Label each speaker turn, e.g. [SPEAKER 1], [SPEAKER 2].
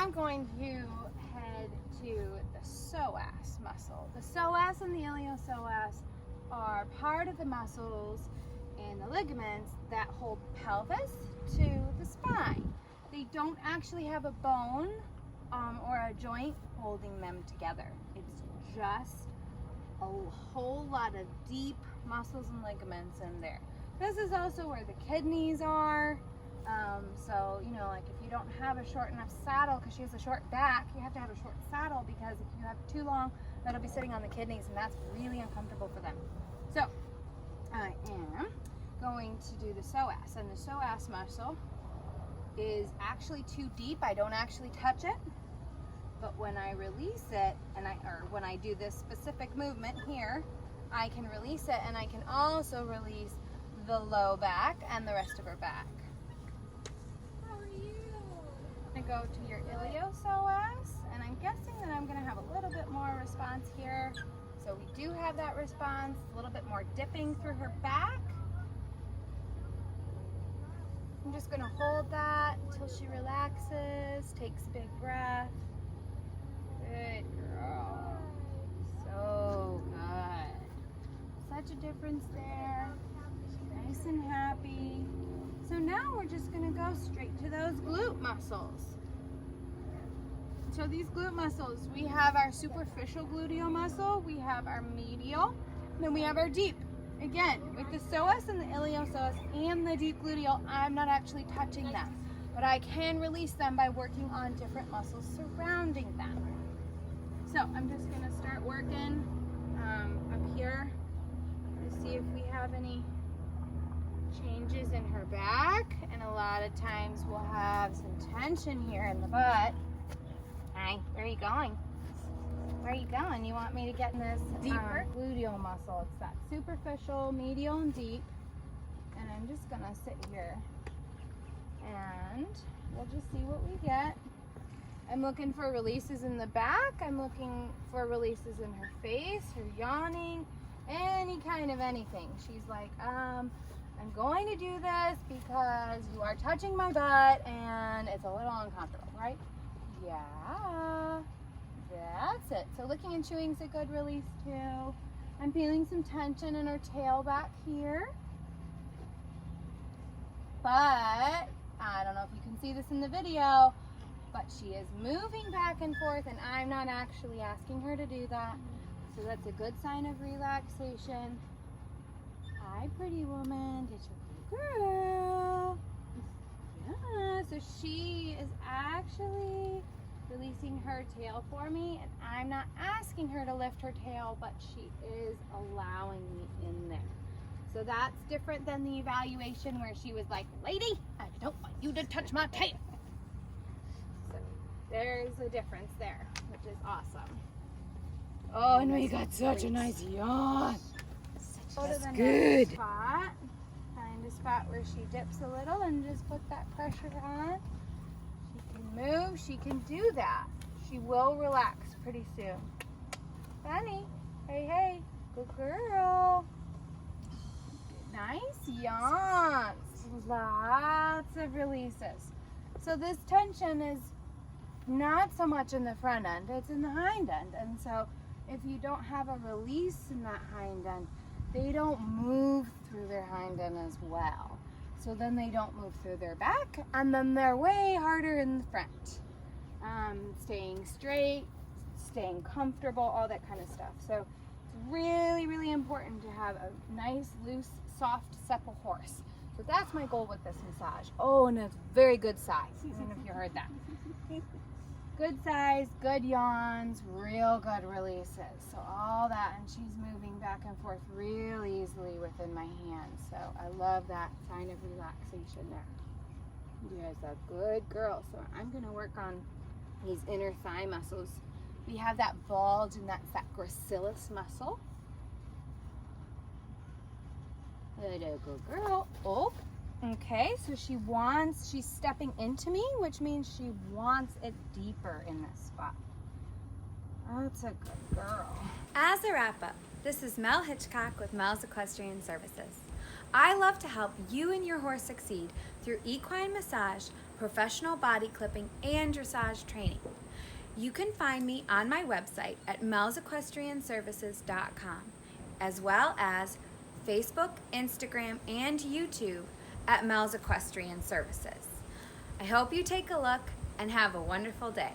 [SPEAKER 1] I'm going to head to the psoas muscle. The psoas and the iliopsoas are part of the muscles and the ligaments that hold pelvis to the spine. They don't actually have a bone or a joint holding them together. It's just a whole lot of deep muscles and ligaments in there. This is also where the kidneys are. So, you know, like if you don't have a short enough saddle, because she has a short back, you have to have a short saddle, because if you have too long, that'll be sitting on the kidneys, and that's really uncomfortable for them. So, I am going to do the psoas, and the psoas muscle is actually too deep. I don't actually touch it, but when I release it, or when I do this specific movement here, I can release it, and I can also release the low back and the rest of her back. How are you? I'm going to go to your iliopsoas, and I'm guessing that I'm going to have a little bit more response here. So we do have that response, a little bit more dipping through her back. I'm just going to hold that until she relaxes, takes a big breath. Good girl. So good. Such a difference there. Nice and happy. So now we're just going to go straight to those glute muscles. So these glute muscles, we have our superficial gluteal muscle, we have our medial, then we have our deep. Again, with the psoas and the iliopsoas and the deep gluteal, I'm not actually touching them, but I can release them by working on different muscles surrounding them. So I'm just going to start working up here to see if we have any changes in her back, and a lot of times we'll have some tension here in the butt. Hi, where are you going? Where are you going? You want me to get in this deeper gluteal muscle? It's that superficial, medial, and deep. And I'm just gonna sit here and we'll just see what we get. I'm looking for releases in the back. I'm looking for releases in her face, her yawning, any kind of anything. She's like, I'm going to do this because you are touching my butt and it's a little uncomfortable, right? Yeah, that's it. So licking and chewing is a good release too. I'm feeling some tension in her tail back here. But I don't know if you can see this in the video, but she is moving back and forth, and I'm not actually asking her to do that. So that's a good sign of relaxation. Hi, pretty woman. Get your girl. Yeah, so she is actually releasing her tail for me, and I'm not asking her to lift her tail, but she is allowing me in there. So that's different than the evaluation where she was like, lady, I don't want you to touch my tail. So there's a difference there, which is awesome. Oh, and we got such a nice yawn. That's good. Spot. Find a spot where she dips a little and just put that pressure on. She can move, she can do that. She will relax pretty soon. Fanny, hey, hey, good girl. Nice yawns. Lots of releases. So this tension is not so much in the front end, it's in the hind end. And so if you don't have a release in that hind end, they don't move through their hind end as well. So then they don't move through their back, and then they're way harder in the front. Staying straight, staying comfortable, all that kind of stuff. So it's really, really important to have a nice, loose, soft, supple horse. So that's my goal with this massage. Oh, and it's very good size. I don't know if you heard that. Good size, good yawns, real good releases. So all that, and she's moving back and forth real easily within my hands. So I love that sign of relaxation there. You're a good girl. So I'm gonna work on these inner thigh muscles. We have that bulge, and that's that gracilis muscle. Good girl. Oh. Okay, so she's stepping into me, which means she wants it deeper in this spot. That's a good girl.
[SPEAKER 2] As a wrap-up, this is Mel Hitchcock with Mel's Equestrian Services. I love to help you and your horse succeed through equine massage, professional body clipping and dressage training. You can find me on my website at melsequestrianservices.com, as well as Facebook, Instagram, and YouTube at Mel's Equestrian Services. I hope you take a look and have a wonderful day.